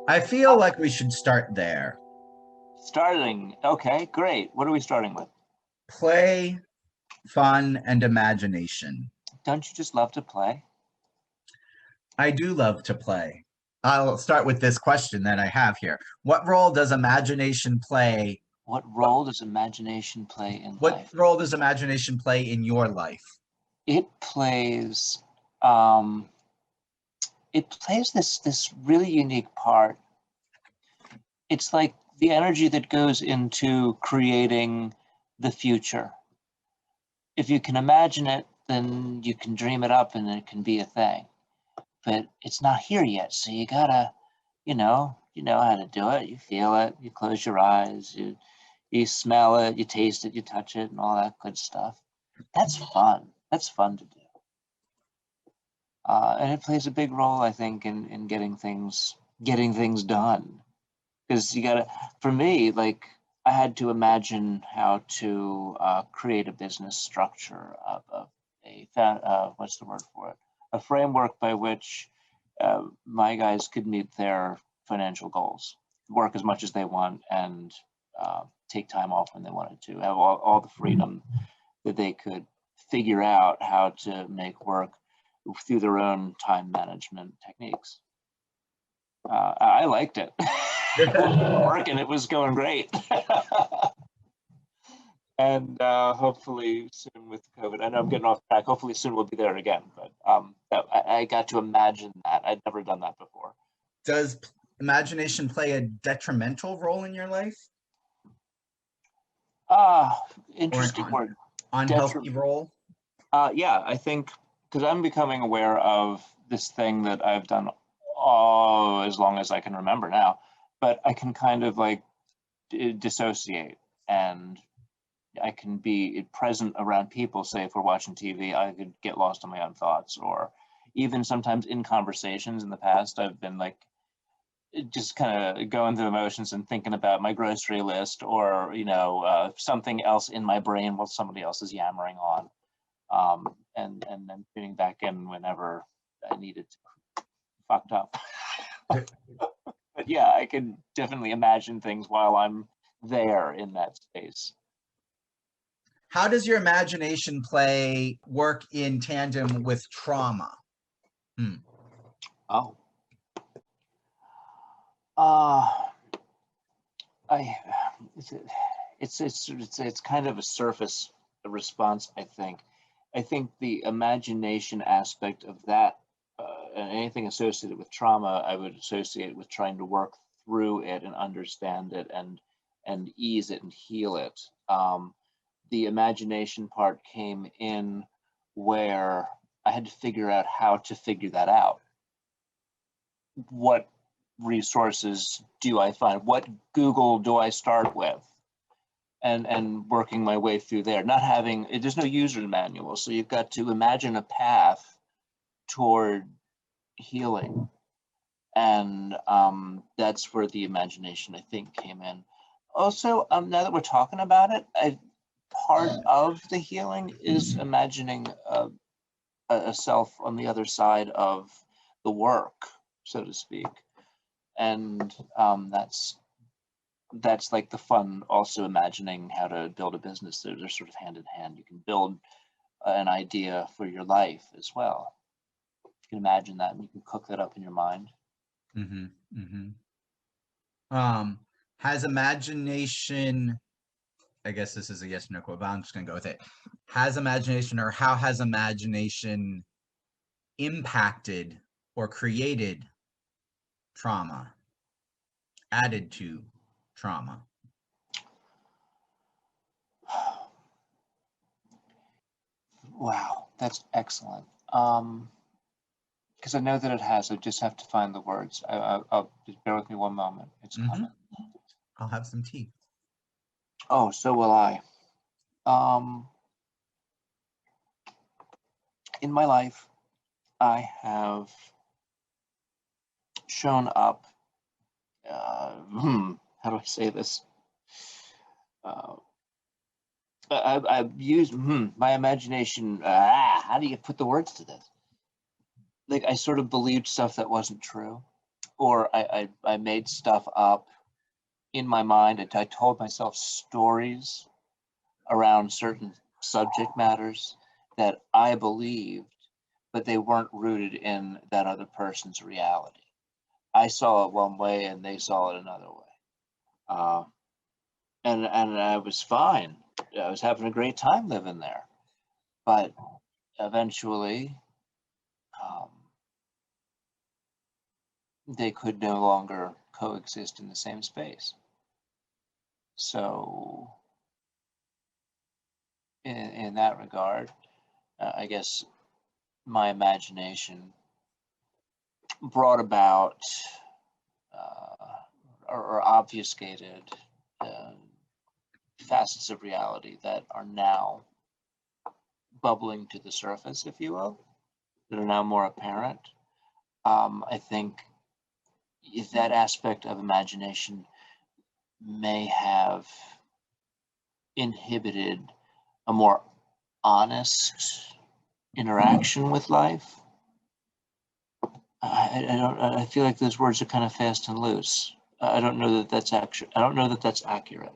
I feel like we should start there. Starting. Okay, great. What are we starting with? Play, fun, and imagination. Don't you just love to play? I do love to play. I'll start with this question that I have here. What role does imagination play? What role does imagination play in What life? role does imagination play in your life? It plays um, this really unique part. It's like the energy that goes into creating the future. If you can imagine it, then you can dream it up and it can be a thing. But it's not here yet, so you gotta, you know how to do it. You feel it. You close your eyes. You smell it. You taste it. You touch it, and all that good stuff. That's fun. That's fun to do. And it plays a big role, I think, in getting things done. Because you gotta, for me, like I had to imagine how to create a business structure of what's the word for it? A framework by which my guys could meet their financial goals, work as much as they want, and take time off when they wanted to, have all the freedom that they could figure out how to make work through their own time management techniques. I liked it. It was working. It was going great. And hopefully soon with COVID, I know I'm getting off track. Hopefully soon we'll be there again. But I got to imagine that. I'd never done that before. Does imagination play a detrimental role in your life? Interesting word. Unhealthy role? Yeah, I think because I'm becoming aware of this thing that I've done as long as I can remember now, but I can kind of like dissociate, and I can be present around people. Say if we're watching TV, I could get lost in my own thoughts, or even sometimes in conversations in the past, I've been like just kind of going through the motions and thinking about my grocery list, or something else in my brain while somebody else is yammering on, and then tuning back in whenever I needed to. Fucked up. But yeah, I can definitely imagine things while I'm there in that space. How does your imagination play work in tandem with trauma? Oh. It's kind of a surface response, I think. I think the imagination aspect of that, and anything associated with trauma, I would associate with trying to work through it and understand it and ease it and heal it. The imagination part came in where I had to figure out how to figure that out. What resources do I find? What Google do I start with? And working my way through there. There's no user manual, so you've got to imagine a path toward healing. And that's where the imagination, I think, came in. Also, now that we're talking about it, part of the healing is imagining a self on the other side of the work, so to speak. And that's like the fun, also imagining how to build a business. They're sort of hand in hand. You can build an idea for your life as well. You can imagine that and you can cook that up in your mind. Has imagination, I guess this is a yes or no quote, but I'm just gonna go with it. Has imagination, or how has imagination impacted or created trauma, added to trauma? Wow, that's excellent. Because I know that it has. I just have to find the words. I'll just bear with me one moment. It's coming. I'll have some tea. Oh, so will I. In my life, I have shown up. How do I say this? I've used my imagination. How do you put the words to this? Like I sort of believed stuff that wasn't true. or I made stuff up in my mind. I told myself stories around certain subject matters that I believed, but they weren't rooted in that other person's reality. I saw it one way and they saw it another way. And I was fine. I was having a great time living there. But eventually, they could no longer coexist in the same space. So in that regard, I guess my imagination brought about or obfuscated facets of reality that are now bubbling to the surface, if you will, that are now more apparent. I think if that aspect of imagination may have inhibited a more honest interaction with life. I feel like those words are kind of fast and loose. I don't know that that's actually, I don't know that that's accurate.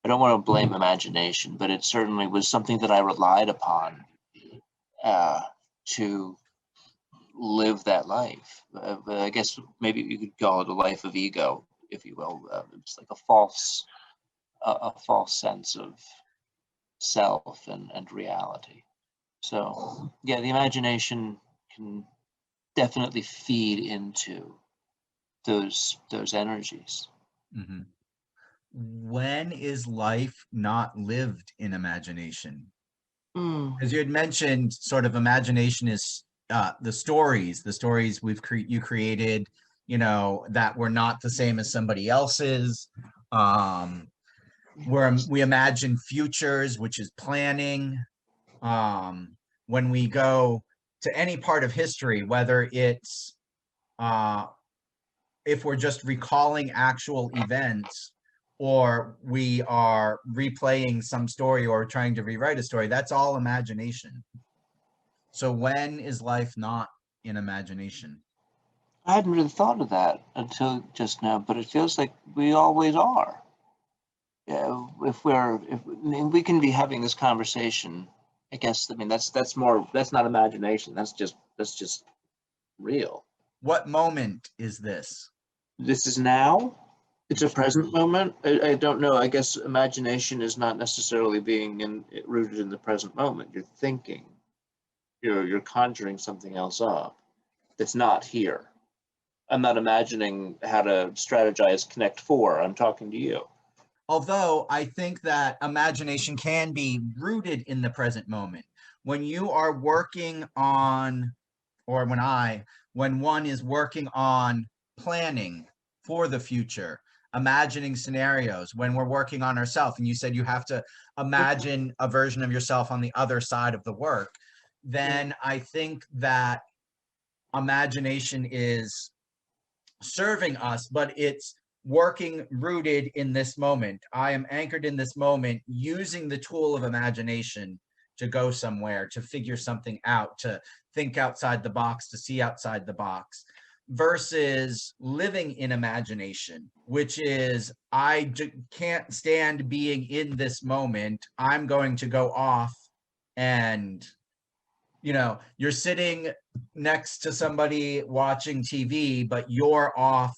I don't want to blame imagination, but it certainly was something that I relied upon to live that life. But I guess maybe you could call it a life of ego, if you will. It's like a false sense of self and reality. So yeah, the imagination can definitely feed into those energies. Mm-hmm. When is life not lived in imagination? As you had mentioned, sort of imagination is the stories you created, that were not the same as somebody else's. Where we imagine futures, which is planning. When we go to any part of history, whether it's if we're just recalling actual events or we are replaying some story or trying to rewrite a story, that's all imagination. So when is life not in imagination? I hadn't really thought of that until just now, but it feels like we always are. Yeah, if we can be having this conversation, I guess. I mean, that's not imagination. That's just real. What moment is this? This is now. It's a present moment. I don't know. I guess imagination is not necessarily being rooted in the present moment. You're thinking. You're conjuring something else up that's not here. I'm not imagining how to strategize Connect 4. I'm talking to you. Although I think that imagination can be rooted in the present moment. When you are working on, or when one is working on planning for the future, imagining scenarios, when we're working on ourselves, and you said you have to imagine a version of yourself on the other side of the work, then I think that imagination is serving us, but it's working rooted in this moment. I am anchored in this moment, using the tool of imagination to go somewhere, to figure something out, to think outside the box, to see outside the box, versus living in imagination, which is can't stand being in this moment. I'm going to go off and you're sitting next to somebody watching TV, but you're off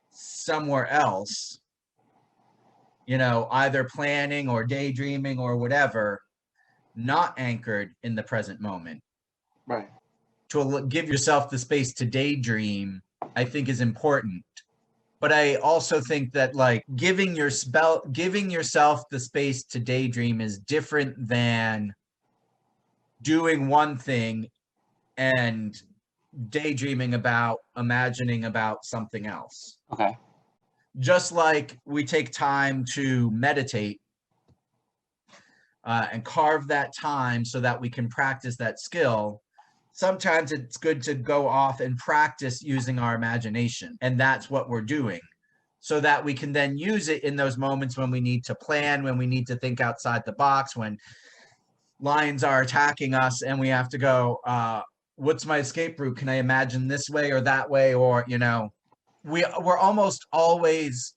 somewhere else, either planning or daydreaming or whatever, not anchored in the present moment. Right. To give yourself the space to daydream, I think, is important. But I also think that giving yourself the space to daydream is different than doing one thing and daydreaming about, imagining about something else. Okay. Just like we take time to meditate and carve that time so that we can practice that skill, sometimes it's good to go off and practice using our imagination. And that's what we're doing, so that we can then use it in those moments when we need to plan, when we need to think outside the box, when lions are attacking us and we have to go, what's my escape route? Can I imagine this way or that way? Or, we're almost always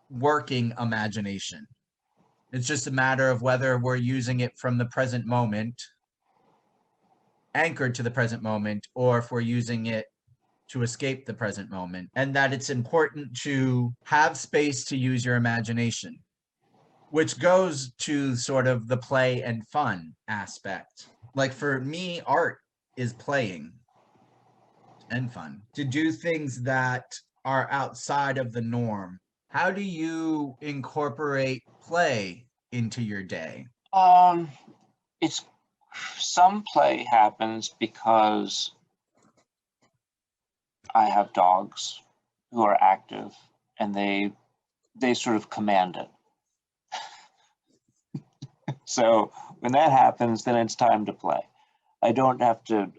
working imagination. It's just a matter of whether we're using it from the present moment, anchored to the present moment, or if we're using it to escape the present moment, and that it's important to have space to use your imagination, which goes to sort of the play and fun aspect. Like for me, art is playing and fun. To do things that are outside of the norm. How do you incorporate play into your day? It's some play happens because I have dogs who are active and they sort of command it. So when that happens, then it's time to play. I don't have to,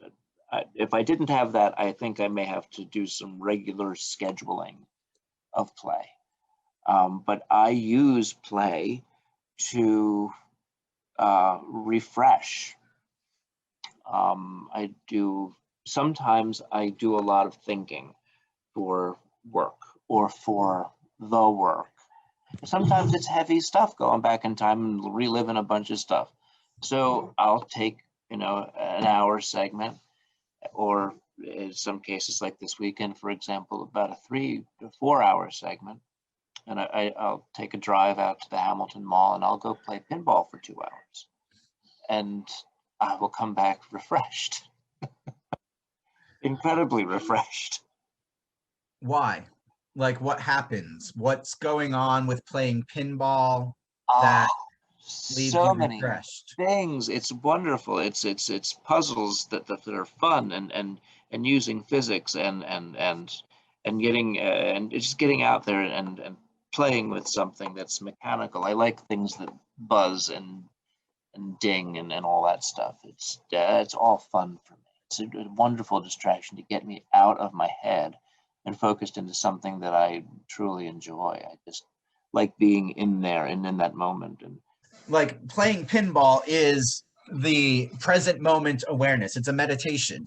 if I didn't have that, I think I may have to do some regular scheduling of play. But I use play to refresh. Sometimes I do a lot of thinking for work or for the work. Sometimes it's heavy stuff, going back in time and reliving a bunch of stuff. So I'll take, an hour segment, or in some cases like this weekend, for example, about a 3 to 4 hour segment. And I'll take a drive out to the Hamilton Mall and I'll go play pinball for 2 hours. And I will come back refreshed, incredibly refreshed. Why? Like what happens? What's going on with playing pinball that leaves So you many refreshed? things. It's wonderful. It's puzzles that are fun and using physics and getting and just getting out there and playing with something that's mechanical. I like things that buzz and ding and all that stuff. It's all fun for me. It's a wonderful distraction to get me out of my head and focused into something that I truly enjoy. I just like being in there and in that moment. And like playing pinball is the present moment awareness. It's a meditation.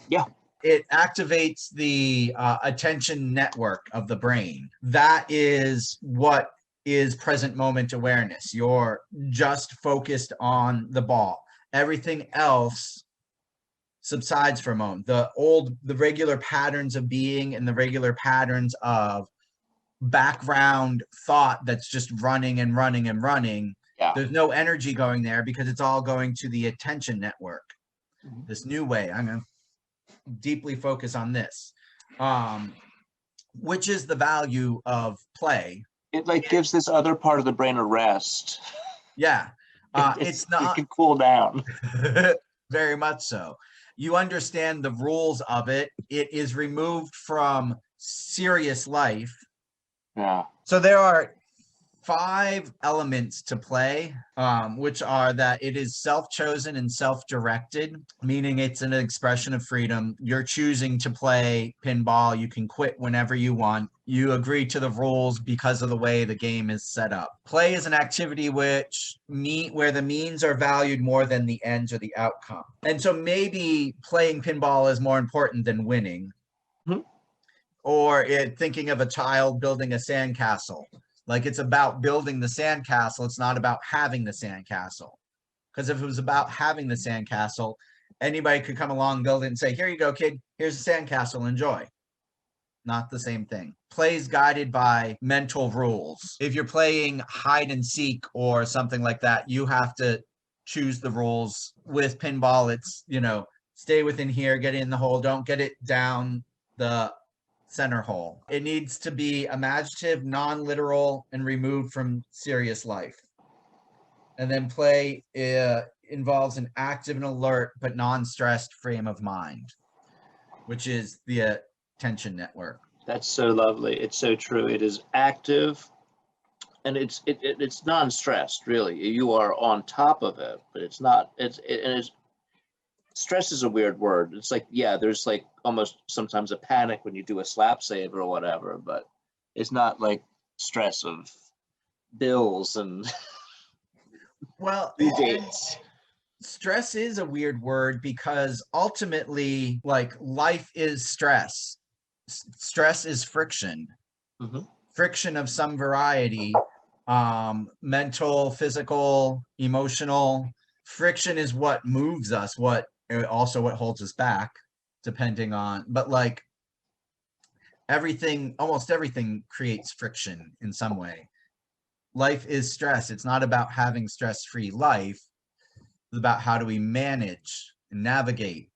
yeah, It activates the attention network of the brain. That is what is present moment awareness. You're just focused on the ball. Everything else subsides for a moment. The regular patterns of being and the regular patterns of background thought that's just running and running and running. yeah. There's no energy going there because it's all going to the attention network. Mhm. This new way, I'm going to deeply focus on this, which is the value of play. It like gives this other part of the brain a rest. Yeah. It not can cool down. very much so. You understand the rules of it. It is removed from serious life. Yeah. So there are 5 elements to play, which are that it is self-chosen and self-directed, meaning it's an expression of freedom. You're choosing to play pinball. You can quit whenever you want. You agree to the rules because of the way the game is set up. Play is an activity where the means are valued more than the ends or the outcome. And so maybe playing pinball is more important than winning. Mm-hmm. Or thinking of a child building a sandcastle. Like it's about building the sandcastle. It's not about having the sandcastle. Because if it was about having the sandcastle, anybody could come along, build it, and say, here you go, kid. Here's a sandcastle. Enjoy. Not the same thing. Play is guided by mental rules. If you're playing hide and seek or something like that, you have to choose the rules. With pinball, it's, stay within here, get in the hole, don't get it down the center hole. It needs to be imaginative, non-literal, and removed from serious life. And then play involves an active and alert but non-stressed frame of mind, which is the attention network. That's so lovely. It's so true. It is active and it's non-stressed, really. You are on top of it, but it's not, stress is a weird word. It's like, yeah, there's like almost sometimes a panic when you do a slap save or whatever, but it's not like stress of bills and due dates. Stress is a weird word because ultimately, like, life is stress. stress is friction. Mhm. Friction of some variety, mental, physical, emotional. Friction is what moves us, what also what holds us back, depending on, but like everything, almost everything creates friction in some way. Life is stress. It's not about having stress-free life. It's about how do we manage and navigate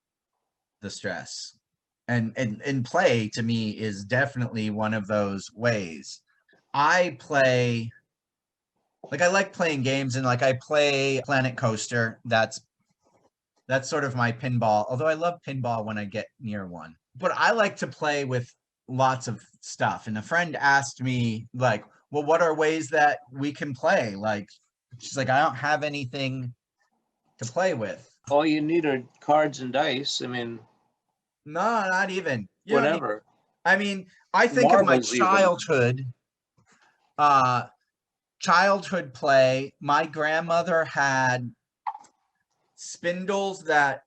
the stress. And play to me is definitely one of those ways. I play, like I like playing games, and like I play Planet Coaster. That's sort of my pinball, although I love pinball when I get near one. But I like to play with lots of stuff. And a friend asked me, like, well, what are ways that we can play? Like, she's like, I don't have anything to play with. All you need are cards and dice. I mean, No, not even. You don't need, whatever. I mean, I think of my Marbles even. uh childhood play. My grandmother had spindles that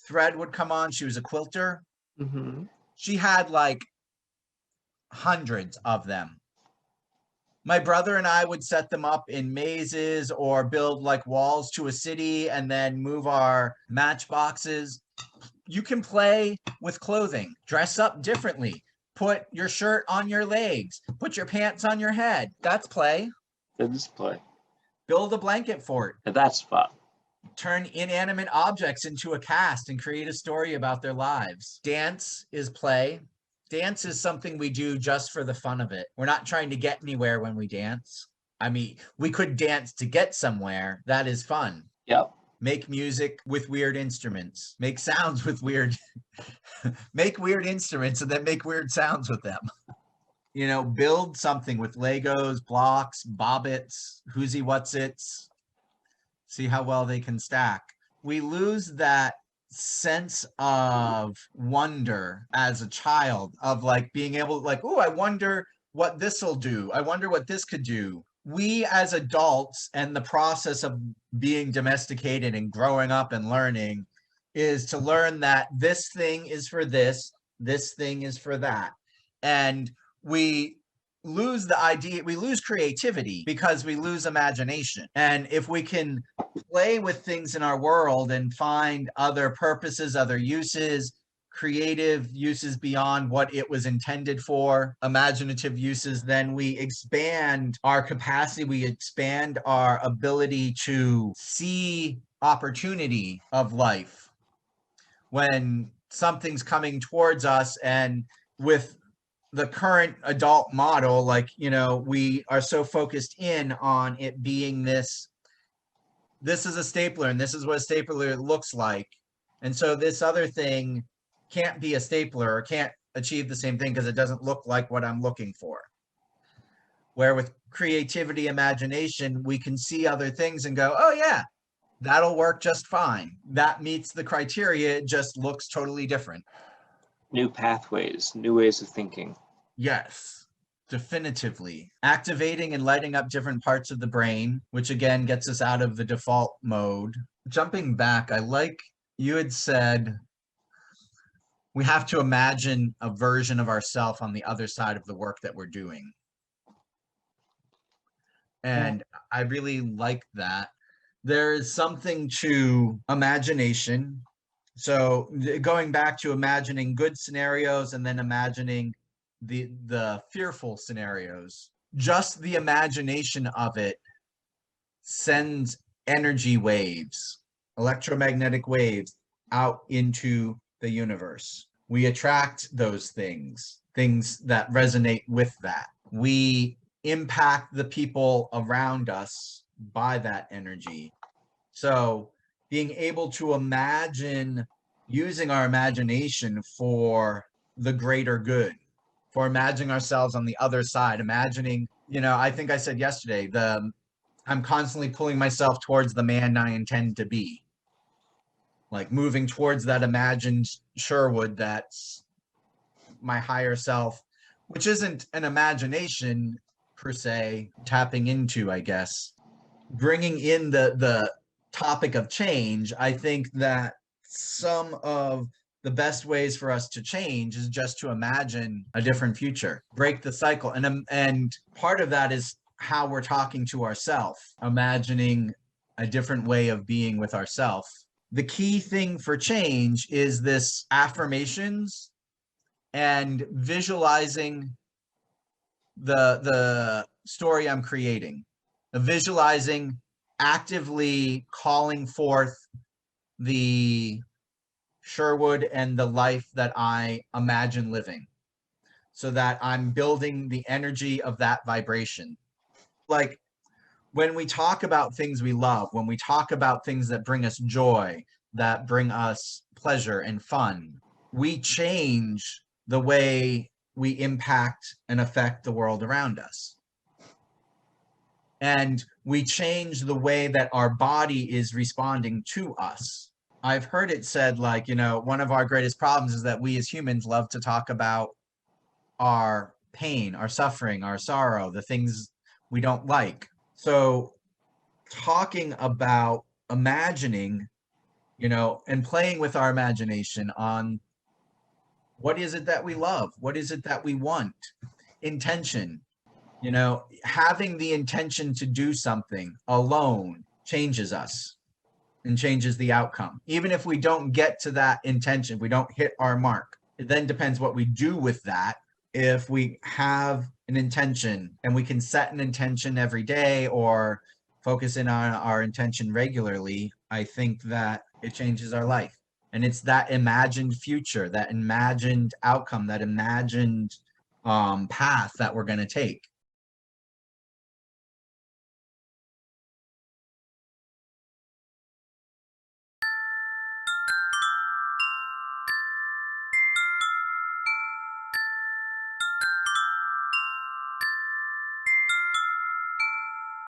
thread would come on. She was a quilter. Hmm. She had like hundreds of them. My brother and I would set them up in mazes or build like walls to a city and then move our matchboxes. You can play with clothing, dress up differently, put your shirt on your legs, put your pants on your head. That's play. That's play. Build a blanket fort. That's fun. Turn inanimate objects into a cast and create a story about their lives. Dance is play. Dance is something we do just for the fun of it. We're not trying to get anywhere when we dance. I mean, we could dance to get somewhere. That is fun. Yep. Make music with weird instruments. Make sounds with weird make weird instruments and then make weird sounds with them. You know, build something with Legos, blocks, bobbits, whoosy whatsits. See how well they can stack. We lose that sense of wonder as a child, of like being able to like, oh, I wonder what this will do. I wonder what this could do. We as adults, and the process of being domesticated and growing up and learning, is to learn that this thing is for this thing is for that. And we lose the idea, we lose creativity because we lose imagination. And if we can play with things in our world and find other purposes, other uses, creative uses beyond what it was intended for, imaginative uses, then we expand our capacity, we expand our ability to see opportunity of life when something's coming towards us. And with the current adult model, like, you know, we are so focused in on it being this is a stapler and this is what a stapler looks like, and so this other thing can't be a stapler or can't achieve the same thing because it doesn't look like what I'm looking for. Where with creativity, imagination, we can see other things and go, oh yeah, that'll work just fine. That meets the criteria, it just looks totally different. New pathways, new ways of thinking. Yes, definitively. Activating and lighting up different parts of the brain, which again gets us out of the default mode. Jumping back, I like you had said we have to imagine a version of ourselves on the other side of the work that we're doing. And I really like that. There is something to imagination. So going back to imagining good scenarios and then imagining the fearful scenarios, just the imagination of it sends energy waves, electromagnetic waves out into the universe. We attract those things that resonate with that. We impact the people around us by that energy. So being able to imagine, using our imagination for the greater good, for imagining ourselves on the other side, imagining, you know, I think I said yesterday, I'm constantly pulling myself towards the man I intend to be. Like moving towards that imagined Sherwood that's my higher self, which isn't an imagination per se, tapping into, I guess, bringing in the topic of change. I think that some of the best ways for us to change is just to imagine a different future, break the cycle. And part of that is how we're talking to ourselves, imagining a different way of being with ourselves. The key thing for change is this affirmations and visualizing the story I'm creating, visualizing, actively calling forth the Sherwood and the life that I imagine living, so that I'm building the energy of that vibration. Like when we talk about things we love, when we talk about things that bring us joy, that bring us pleasure and fun, we change the way we impact and affect the world around us. And we change the way that our body is responding to us. I've heard it said, like, one of our greatest problems is that we as humans love to talk about our pain, our suffering, our sorrow, the things we don't like. So talking about imagining, and playing with our imagination on what is it that we love? What is it that we want? Intention, having the intention to do something alone changes us and changes the outcome. Even if we don't get to that intention, we don't hit our mark. It then depends what we do with that. If we have an intention and we can set an intention every day or focus in on our intention regularly, I think that it changes our life. And it's that imagined future, that imagined outcome, that imagined path that we're going to take.